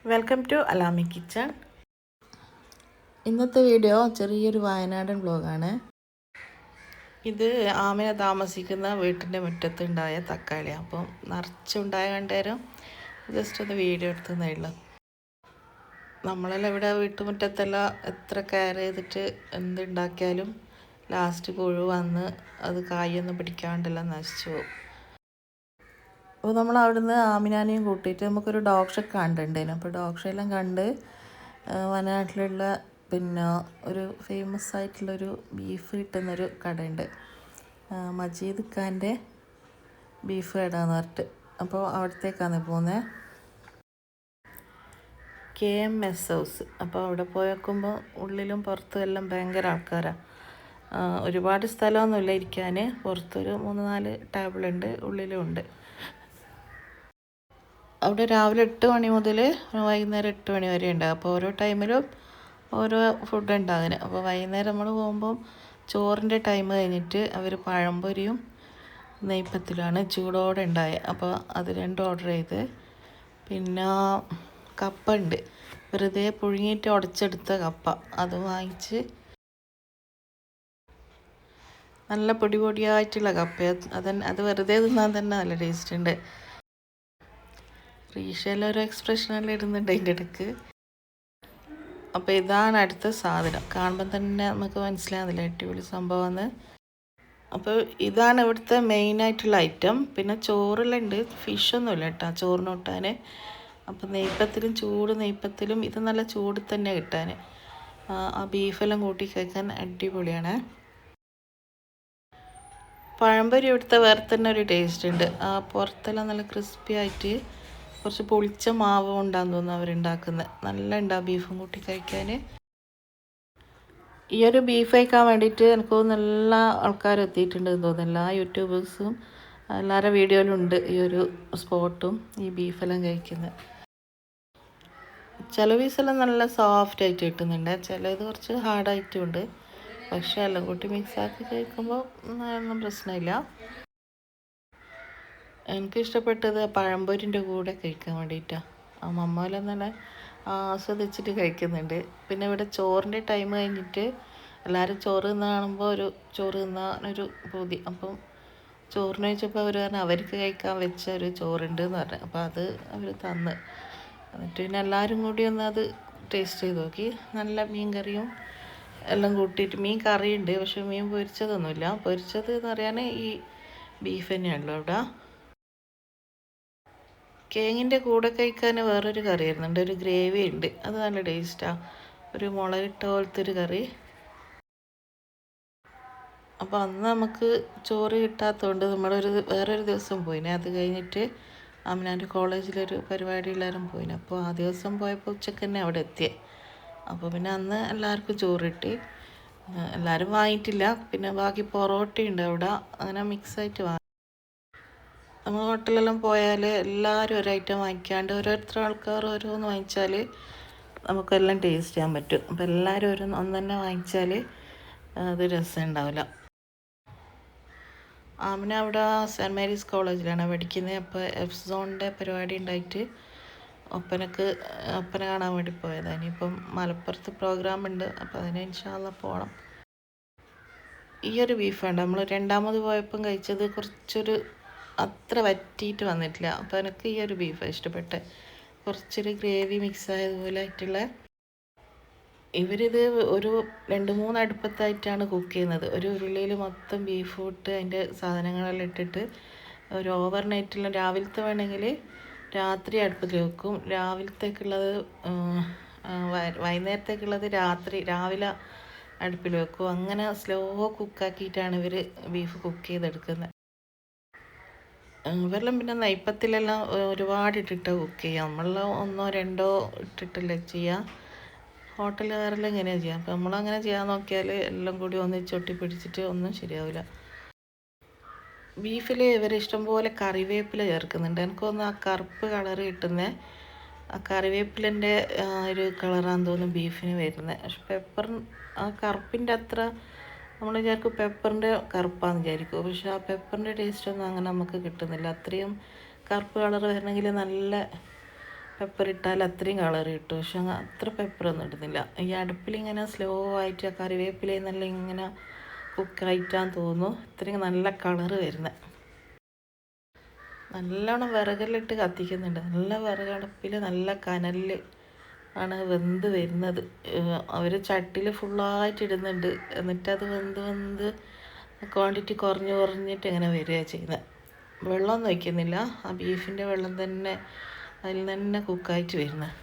Welcome to Alami kitchen. ഇന്നത്തെ video ചെറിയൊരു വയനാടൻ വ്ലോഗാണ്. ഇത് ആമിന താമസിക്കുന്ന വീട്ടിൻ്റെ മുറ്റത്തുണ്ടായ തക്കാളി. അപ്പം നിറച്ചുണ്ടായ കണ്ടേരം ജസ്റ്റ് ഒന്ന് വീഡിയോ എടുത്തതേ ഉള്ളൂ. നമ്മളെല്ലാം ഇവിടെ വീട്ടുമുറ്റത്തെല്ലാം എത്ര കെയർ ചെയ്തിട്ട് എന്തുണ്ടാക്കിയാലും ലാസ്റ്റ് പുഴു വന്ന് അത് കായൊന്നും പിടിക്കാണ്ടെല്ലാം നശിച്ചു പോകും. അപ്പോൾ നമ്മൾ അവിടുന്ന് ആമിനാനെയും കൂട്ടിയിട്ട് നമുക്കൊരു ഡോഗ് ഷോ കണ്ടിട്ടുണ്ടായിരുന്നു. അപ്പോൾ ഡോഗ് ഷോ എല്ലാം കണ്ട് വയനാട്ടിലുള്ള പിന്നെ ഒരു ഫേമസ് ആയിട്ടുള്ളൊരു ബീഫ് കിട്ടുന്നൊരു കടയുണ്ട്, മജീദ് ഖാൻ്റെ ബീഫ് കട എന്ന് പറഞ്ഞിട്ട്. അപ്പോൾ അവിടത്തേക്കാണ് പോകുന്നത്, KMS ഹൗസ്. അപ്പോൾ അവിടെ പോയി നോക്കുമ്പോൾ ഉള്ളിലും പുറത്തും എല്ലാം ഭയങ്കര ആൾക്കാരാണ്. ഒരുപാട് സ്ഥലമൊന്നുമില്ല ഇരിക്കാൻ, പുറത്തൊരു 3-4 ടേബിളുണ്ട്, ഉള്ളിലും ഉണ്ട്. അവിടെ രാവിലെ 8 മണി മുതൽ വൈകുന്നേരം 8 മണി വരെ ഉണ്ടാകും. അപ്പോൾ ഓരോ ടൈമിലും ഓരോ ഫുഡ് ഉണ്ടാകുന്നത്. അപ്പോൾ വൈകുന്നേരം നമ്മൾ പോകുമ്പം ചോറിൻ്റെ ടൈം കഴിഞ്ഞിട്ട് അവർ പഴംപൊരിയും നെയ്പ്പത്തിലാണ് ചൂടോടെ ഉണ്ടായത്. അപ്പോൾ അത് രണ്ടും ഓർഡർ ചെയ്ത്, പിന്നെ കപ്പ ഉണ്ട്, വെറുതെ പുഴുങ്ങിയിട്ട് ഉടച്ചെടുത്ത കപ്പ, അത് വാങ്ങിച്ച്. നല്ല പൊടിയായിട്ടുള്ള കപ്പ, അത് വെറുതെ തിന്നാൻ തന്നെ നല്ല ടേസ്റ്റ് ഉണ്ട്. റീഷയിലൊരു എക്സ്പ്രഷനെല്ലാം ഇടുന്നുണ്ട് അതിൻ്റെ ഇടയ്ക്ക്. അപ്പോൾ ഇതാണ് അടുത്ത സാധനം. കാണുമ്പം തന്നെ നമുക്ക് മനസ്സിലാകുന്നില്ല അടിപൊളി സംഭവമാണ്. അപ്പോൾ ഇതാണ് ഇവിടുത്തെ മെയിനായിട്ടുള്ള ഐറ്റം. പിന്നെ ചോറെല്ലാം ഉണ്ട്, ഫിഷൊന്നുമില്ല കേട്ടോ ചോറിന് കൂട്ടാൻ. അപ്പോൾ നെയ്പ്പത്തിലും ചൂട് നെയ്പ്പത്തിലും ഇത് നല്ല ചൂട് തന്നെ കിട്ടാൻ. ആ ബീഫെല്ലാം കൂട്ടി കഴിക്കാൻ അടിപൊളിയാണ്. പഴംപൊരി ഇവിടുത്തെ വേറെ തന്നെ ഒരു ടേസ്റ്റ് ഉണ്ട്. പുറത്തെല്ലാം നല്ല ക്രിസ്പി ആയിട്ട് കുറച്ച് പൊളിച്ച മാവ് കൊണ്ടാന്ന് തോന്നുന്നു അവരുണ്ടാക്കുന്നത്. നല്ല ഉണ്ടാവും ബീഫും കൂട്ടി കഴിക്കാൻ. ഈ ഒരു ബീഫ് കഴിക്കാൻ വേണ്ടിയിട്ട് എനിക്ക് തോന്നുന്നു എല്ലാ ആൾക്കാരും എത്തിയിട്ടുണ്ടെന്ന് തോന്നുന്നു. എല്ലാ യൂട്യൂബേഴ്സും എല്ലാവരുടെ വീഡിയോയിലുണ്ട് ഈ ഒരു സ്പോട്ടും ഈ ബീഫെല്ലാം കഴിക്കുന്നത്. ചില പീസെല്ലാം നല്ല സോഫ്റ്റ് ആയിട്ട് കിട്ടുന്നുണ്ട്, ചിലത് കുറച്ച് ഹാർഡായിട്ടും ഉണ്ട്. പക്ഷേ എല്ലാം കൂട്ടി മിക്സാക്കി കഴിക്കുമ്പോൾ ഒന്നും പ്രശ്നമില്ല. എനിക്കിഷ്ടപ്പെട്ടത് പഴംപൊരിൻ്റെ കൂടെ കഴിക്കാൻ വേണ്ടിയിട്ടാണ്. മമ്മയെല്ലാം നല്ല ആസ്വദിച്ചിട്ട് കഴിക്കുന്നുണ്ട്. പിന്നെ ഇവിടെ ചോറിൻ്റെ ടൈം കഴിഞ്ഞിട്ട് എല്ലാവരും ചോറ് തിന്ന് കാണുമ്പോൾ ഒരു ചോറ് തിന്നാനൊരു പൂതി. അപ്പം ചോറിന് വെച്ചപ്പോൾ അവർ പറഞ്ഞു അവർക്ക് കഴിക്കാൻ വെച്ച ഒരു ചോറുണ്ട് എന്ന് പറഞ്ഞു. അപ്പോൾ അത് അവർ തന്ന്. എന്നിട്ട് പിന്നെ എല്ലാവരും കൂടി ഒന്ന് അത് ടേസ്റ്റ് ചെയ്ത് നോക്കി. നല്ല മീൻ കറിയും എല്ലാം കൂട്ടിയിട്ട്, മീൻ കറിയുണ്ട് പക്ഷെ മീൻ പൊരിച്ചതൊന്നുമില്ല. പൊരിച്ചത് എന്ന് പറയാൻ ഈ ബീഫ് തന്നെയാണല്ലോ ഇവിടെ. കേങ്ങിൻ്റെ കൂടെ കഴിക്കാൻ വേറൊരു കറി വരുന്നുണ്ട്, ഒരു ഗ്രേവി ഉണ്ട്, അത് നല്ല ടേസ്റ്റാണ്. ഒരു മുളകിട്ട പോലത്തെ ഒരു കറി. അപ്പോൾ അന്ന് നമുക്ക് ചോറ് കിട്ടാത്തതുകൊണ്ട് നമ്മളൊരു വേറൊരു ദിവസം പോയിനെ. അത് കഴിഞ്ഞിട്ട് അമ്നാൻ്റെ കോളേജിലൊരു പരിപാടി എല്ലാവരും പോയിന്. അപ്പോൾ ആ ദിവസം പോയപ്പോൾ ഉച്ചക്ക് തന്നെ അവിടെ എത്തിയേ. അപ്പോൾ പിന്നെ അന്ന് എല്ലാവർക്കും ചോറ് കിട്ടി. എല്ലാവരും വാങ്ങിയിട്ടില്ല. പിന്നെ ബാക്കി പൊറോട്ടയുണ്ട് അവിടെ, അങ്ങനെ മിക്സായിട്ട് വാങ്ങി. നമ്മൾ ഹോട്ടലെല്ലാം പോയാൽ എല്ലാവരും ഒരു ഐറ്റം വാങ്ങിക്കാണ്ട് ഓരോരുത്തർ ആൾക്കാർ ഓരോന്ന് വാങ്ങിച്ചാൽ നമുക്കെല്ലാം ടേസ്റ്റ് ചെയ്യാൻ പറ്റും. അപ്പോൾ എല്ലാവരും ഒന്ന് തന്നെ വാങ്ങിച്ചാൽ അത് രസം ഉണ്ടാവില്ല. ആമിന അവിടെ സെൻറ്റ് മേരീസ് കോളേജിലാണ് പഠിക്കുന്നത്. അപ്പോൾ എഫ്-സോണിൻ്റെ പരിപാടി ഉണ്ടായിട്ട് ഒപ്പന കാണാൻ വേണ്ടി പോയതാണ്. ഇനിയിപ്പം മലപ്പുറത്ത് പ്രോഗ്രാം ഉണ്ട്, അപ്പോൾ അതിന് ഇൻഷാ അല്ലാഹ് പോകണം. ഈ ഒരു ബീഫാണ് നമ്മൾ രണ്ടാമത് പോയപ്പം കഴിച്ചത്, കുറച്ചൊരു അത്ര വറ്റിയിട്ട് വന്നിട്ടില്ല. അപ്പോൾ എനിക്ക് ഈ ഒരു ബീഫാണ് ഇഷ്ടപ്പെട്ടത്, കുറച്ചൊരു ഗ്രേവി മിക്സ് ആയതുപോലെ ആയിട്ടുള്ള. ഇവരിത് ഒരു 2-3 അടുപ്പത്തായിട്ടാണ് കുക്ക് ചെയ്യുന്നത്. ഒരു ഉരുളിയിൽ മൊത്തം ബീഫ് ഇട്ട് അതിൻ്റെ സാധനങ്ങളെല്ലാം ഇട്ടിട്ട് ഒരു ഓവർ നൈറ്റെല്ലാം രാവിലത്തെ വേണമെങ്കിൽ രാത്രി അടുപ്പത്തിൽ വെക്കും. രാവിലത്തേക്കുള്ളത് വൈകുന്നേരത്തേക്കുള്ളത് രാവിലെ അടുപ്പിൽ വെക്കും. അങ്ങനെ സ്ലോ കുക്കാക്കിയിട്ടാണ് ഇവർ ബീഫ് കുക്ക് ചെയ്തെടുക്കുന്നത്. ഇവരെല്ലാം പിന്നെ നെയ്പ്പത്തിലെല്ലാം ഒരുപാട് ഇട്ടിട്ട് കുക്ക് ചെയ്യുക. നമ്മളെല്ലാം 1-2 ഇട്ടിട്ടല്ലേ ചെയ്യുക. ഹോട്ടലുകാരെല്ലാം ഇങ്ങനെയാണ് ചെയ്യുക. അപ്പോൾ നമ്മളങ്ങനെ ചെയ്യാൻ നോക്കിയാൽ എല്ലാം കൂടി ഒന്നിച്ചൊട്ടി പിടിച്ചിട്ട് ഒന്നും ശരിയാവില്ല. ബീഫിൽ ഇവർ ഇഷ്ടംപോലെ കറിവേപ്പില ചേർക്കുന്നുണ്ട്. എനിക്കൊന്ന് ആ കറുപ്പ് കളറ് കിട്ടുന്നത് ആ കറിവേപ്പിലൻ്റെ ഒരു കളറാന്ന് തോന്നുന്നു ബീഫിന് വരുന്നത്. പക്ഷെ ആ കറുപ്പിൻ്റെ അത്ര നമ്മൾ വിചാരിക്കും പെപ്പറിൻ്റെ കറുപ്പാന്ന് വിചാരിക്കും. പക്ഷെ ആ പെപ്പറിൻ്റെ ടേസ്റ്റൊന്നും അങ്ങനെ നമുക്ക് കിട്ടുന്നില്ല. അത്രയും കറുപ്പ് കളർ വരണമെങ്കിൽ നല്ല പെപ്പർ ഇട്ടാൽ അത്രയും കളർ കിട്ടും. പക്ഷെ അത്ര പെപ്പറൊന്നും ഇടുന്നില്ല. ഈ അടുപ്പിലിങ്ങനെ സ്ലോ ആയിട്ട് ആ കറിവേപ്പിലയെന്നെല്ലാം ഇങ്ങനെ കുക്കായിട്ടാന്ന് തോന്നുന്നു ഇത്രയും നല്ല കളറ് വരുന്നത്. നല്ലോണം വിറകെല്ലിട്ട് കത്തിക്കുന്നുണ്ട്. നല്ല വിറകടുപ്പിൽ നല്ല കനലിൽ ആണ് വെന്ത് വരുന്നത്. അവർ ചട്ടിയിൽ ഫുള്ളായിട്ട് ഇടുന്നുണ്ട്. എന്നിട്ടത് വെന്ത് ക്വാണ്ടിറ്റി കുറഞ്ഞിട്ട് ഇങ്ങനെ വരിക ചെയ്യുന്നത്. വെള്ളമൊന്നും വയ്ക്കുന്നില്ല. ആ ബീഫിൻ്റെ വെള്ളം തന്നെ അതിൽ തന്നെ കുക്കായിട്ട് വരുന്നത്.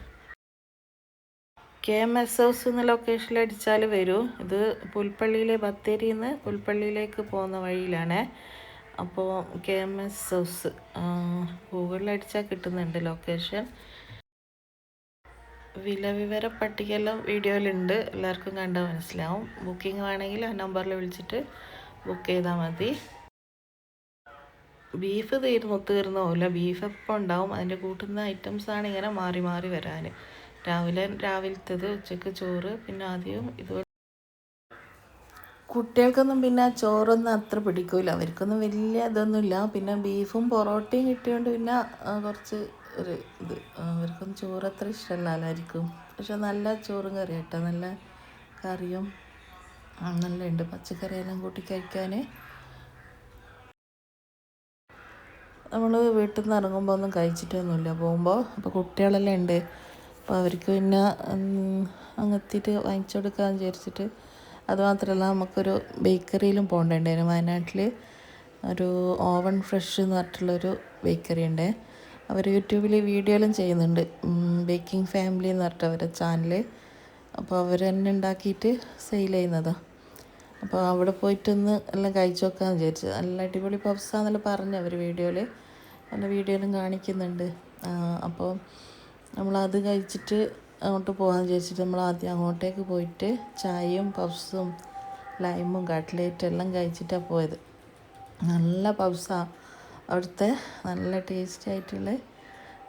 KMS ഹൗസ് എന്ന ലൊക്കേഷനിൽ അടിച്ചാൽ വരും. ഇത് പുൽപ്പള്ളിയിലെ ബത്തേരിയിൽ നിന്ന് പുൽപ്പള്ളിയിലേക്ക് പോകുന്ന വഴിയിലാണ്. അപ്പോൾ KMS ഹൗസ് ഗൂഗിളിൽ അടിച്ചാൽ കിട്ടുന്നുണ്ട് ലൊക്കേഷൻ. വിവര പട്ടികയെല്ലാം വീഡിയോയിലുണ്ട്, എല്ലാവർക്കും കണ്ടാൽ മനസ്സിലാവും. ബുക്കിംഗ് വേണമെങ്കിൽ ആ നമ്പറിൽ വിളിച്ചിട്ട് ബുക്ക് ചെയ്താൽ മതി. ബീഫ് തീർന്നോല്ല, ബീഫ് എപ്പോൾ ഉണ്ടാവും. അതിൻ്റെ കൂട്ടുന്ന ഐറ്റംസാണ് ഇങ്ങനെ മാറി മാറി വരാൻ. രാവിലത്തേത്, ഉച്ചക്ക് ചോറ്, പിന്നെ ആദ്യം ഇത്. കുട്ടികൾക്കൊന്നും പിന്നെ ചോറൊന്നും അത്ര പിടിക്കില്ല, അവർക്കൊന്നും വലിയ ഇതൊന്നുമില്ല. പിന്നെ ബീഫും പൊറോട്ടയും കിട്ടിയോണ്ട് പിന്നെ കുറച്ച് ഒരു ഇത്, അവർക്കൊന്നും ചോറ് അത്ര ഇഷ്ടമല്ല എല്ലാവർക്കും. പക്ഷെ നല്ല ചോറും കറി കേട്ടോ, നല്ല കറിയും നല്ല ഉണ്ട്, പച്ചക്കറിയെല്ലാം കൂട്ടി കഴിക്കാൻ. നമ്മൾ വീട്ടിൽ നിന്ന് ഇറങ്ങുമ്പോൾ ഒന്നും കഴിച്ചിട്ടൊന്നുമില്ല പോകുമ്പോൾ. അപ്പോൾ കുട്ടികളെല്ലാം ഉണ്ട്, അപ്പോൾ അവർക്ക് പിന്നെ അങ്ങെത്തിയിട്ട് വാങ്ങിച്ചു കൊടുക്കാമെന്ന് വിചാരിച്ചിട്ട്. അതുമാത്രമല്ല, നമുക്കൊരു ബേക്കറിയിലും പോകേണ്ടതായിരുന്നു. വയനാട്ടിൽ ഒരു ഓവൻ ഫ്രഷ് എന്ന് പറഞ്ഞിട്ടുള്ളൊരു ബേക്കറി ഉണ്ട്. അവർ യൂട്യൂബിൽ വീഡിയോയിലും ചെയ്യുന്നുണ്ട്. ബേക്കിംഗ് ഫാമിലി എന്ന് പറഞ്ഞിട്ട് അവരുടെ ചാനൽ. അപ്പോൾ അവർ തന്നെ ഉണ്ടാക്കിയിട്ട് സെയിൽ ചെയ്യുന്നതാണ്. അപ്പോൾ അവിടെ പോയിട്ടൊന്ന് എല്ലാം കഴിച്ചു നോക്കാമെന്ന് വിചാരിച്ചു. നല്ല അടിപൊളി പഫ്സാന്നെല്ലാം പറഞ്ഞു അവർ വീഡിയോയിൽ, നല്ല വീഡിയോയിലും കാണിക്കുന്നുണ്ട്. അപ്പോൾ നമ്മളത് കഴിച്ചിട്ട് അങ്ങോട്ട് പോകാമെന്ന് വിചാരിച്ചിട്ട് നമ്മൾ ആദ്യം അങ്ങോട്ടേക്ക് പോയിട്ട് ചായയും പഫ്സും ലൈമും കട്ട്ലേറ്റും എല്ലാം കഴിച്ചിട്ടാണ് പോയത്. നല്ല പഫ്സാണ് അവിടുത്തെ, നല്ല ടേസ്റ്റി ആയിട്ടുള്ള.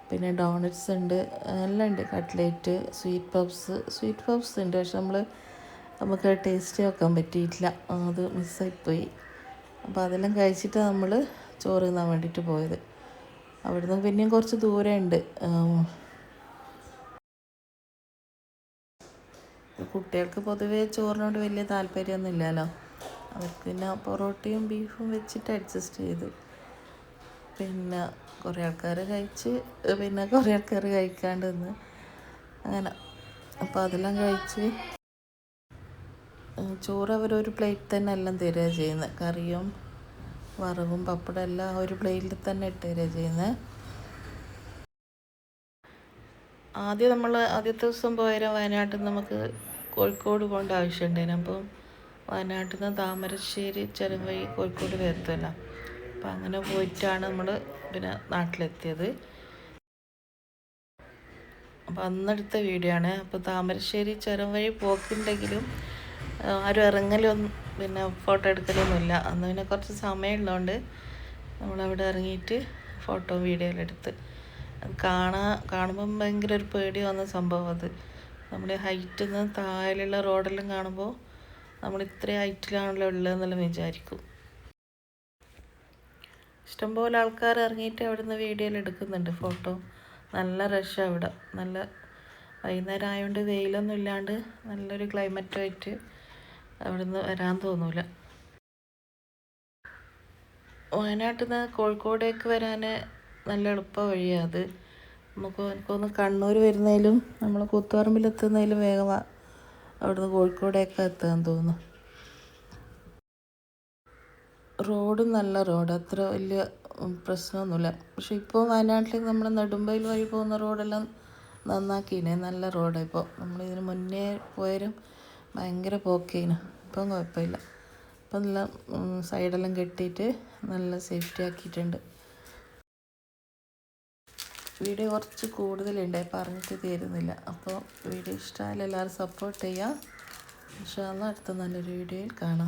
പിന്നെ ഡോണറ്റ്സ് ഉണ്ട്, എല്ലാം ഉണ്ട്. കട്ട്ലേറ്റ്, സ്വീറ്റ് പഫ്സ് ഉണ്ട്. പക്ഷെ നമുക്ക് ടേസ്റ്റ് വെക്കാൻ പറ്റിയിട്ടില്ല, അത് മിസ്സായിപ്പോയി. അപ്പോൾ അതെല്ലാം കഴിച്ചിട്ട് നമ്മൾ ചോറ് തിന്നാൻ വേണ്ടിയിട്ട് പോയത്. അവിടുന്ന് പിന്നെയും കുറച്ച് ദൂരമുണ്ട്. കുട്ടികൾക്ക് പൊതുവേ ചോറിനോട് വലിയ താല്പര്യമൊന്നും ഇല്ലല്ലോ. അവർക്ക് പിന്നെ പൊറോട്ടയും ബീഫും വെച്ചിട്ട് അഡ്ജസ്റ്റ് ചെയ്ത്. പിന്നെ കുറേ ആൾക്കാർ കഴിച്ച്, പിന്നെ കുറേ ആൾക്കാർ കഴിക്കാണ്ട് നിന്ന് അങ്ങനെ. അപ്പോൾ അതെല്ലാം കഴിച്ച് ചോറ് അവരൊരു പ്ലേറ്റ് തന്നെ എല്ലാം തരിക ചെയ്യുന്നത്. കറിയും വറവും പപ്പടം എല്ലാം ഒരു പ്ലേറ്റിൽ തന്നെ ഇട്ട് തരിക ചെയ്യുന്നത്. ആദ്യത്തെ ദിവസം പോയാലും വയനാട്ടിൽ നിന്ന് നമുക്ക് കോഴിക്കോട് പോകേണ്ട ആവശ്യമുണ്ടായിരുന്നു. അപ്പം വയനാട്ടിൽ നിന്ന് താമരശ്ശേരി ചുരം വഴി കോഴിക്കോട് വരത്തുമല്ലോ. അപ്പം അങ്ങനെ പോയിട്ടാണ് നമ്മൾ പിന്നെ നാട്ടിലെത്തിയത്. അപ്പോൾ അന്നെടുത്ത വീഡിയോ ആണ്. അപ്പോൾ താമരശ്ശേരി ചുരം വഴി പോക്കുണ്ടെങ്കിലും ആരും ഇറങ്ങലൊന്നും പിന്നെ ഫോട്ടോ എടുക്കലൊന്നുമില്ല. അന്ന് പിന്നെ കുറച്ച് സമയമുള്ളതുകൊണ്ട് നമ്മളവിടെ ഇറങ്ങിയിട്ട് ഫോട്ടോ വീഡിയോയിലെല്ലാം എടുത്ത്. അത് കാണുമ്പം ഭയങ്കര ഒരു പേടി വന്ന സംഭവം അത്. നമ്മുടെ ഹൈറ്റിൽ നിന്ന് താഴെയുള്ള റോഡെല്ലാം കാണുമ്പോൾ നമ്മൾ ഇത്രയും ഹൈറ്റിലാണല്ലോ ഉള്ളതെന്നെല്ലാം വിചാരിക്കും. ഇഷ്ടംപോലെ ആൾക്കാർ ഇറങ്ങിയിട്ട് അവിടെ നിന്ന് വീഡിയോയിൽ എടുക്കുന്നുണ്ട് ഫോട്ടോ. നല്ല റഷാണ് അവിടെ. നല്ല വൈകുന്നേരം ആയതുകൊണ്ട് വെയിലൊന്നും ഇല്ലാണ്ട് നല്ലൊരു ക്ലൈമറ്റുമായിട്ട് അവിടെ നിന്ന് വരാൻ തോന്നൂല. വയനാട്ടിൽ നിന്ന് കോഴിക്കോടേക്ക് വരാൻ നല്ല എളുപ്പ വഴിയാണ് അത്. എനിക്കൊന്ന് കണ്ണൂർ വരുന്നതിലും നമ്മൾ കൂത്തുപറമ്പിലെത്തുന്നതിലും വേഗം അവിടുന്ന് കോഴിക്കോടേക്ക് എത്താൻ തോന്നുന്നു. റോഡും നല്ല റോഡ്, അത്ര വലിയ പ്രശ്നമൊന്നുമില്ല. പക്ഷെ ഇപ്പോൾ വയനാട്ടിലേക്ക് നമ്മൾ നെടുമ്പയിൽ വഴി പോകുന്ന റോഡെല്ലാം നന്നാക്കിയിനെ, നല്ല റോഡാണ് ഇപ്പോൾ. നമ്മളിതിന് മുന്നേ പോയാലും ഭയങ്കര പോക്കേനു. ഇപ്പം കുഴപ്പമില്ല. ഇപ്പം നല്ല സൈഡെല്ലാം കെട്ടിയിട്ട് നല്ല സേഫ്റ്റി ആക്കിയിട്ടുണ്ട്. വീഡിയോ കുറച്ച് കൂടുതലുണ്ട്, പറഞ്ഞിട്ട് തീരുന്നില്ല. അപ്പോൾ വീഡിയോ ഇഷ്ടമായാലും എല്ലാവരും സപ്പോർട്ട് ചെയ്യുക. ഇൻഷാ അല്ലാഹ് അടുത്ത നല്ലൊരു വീഡിയോയിൽ കാണാം.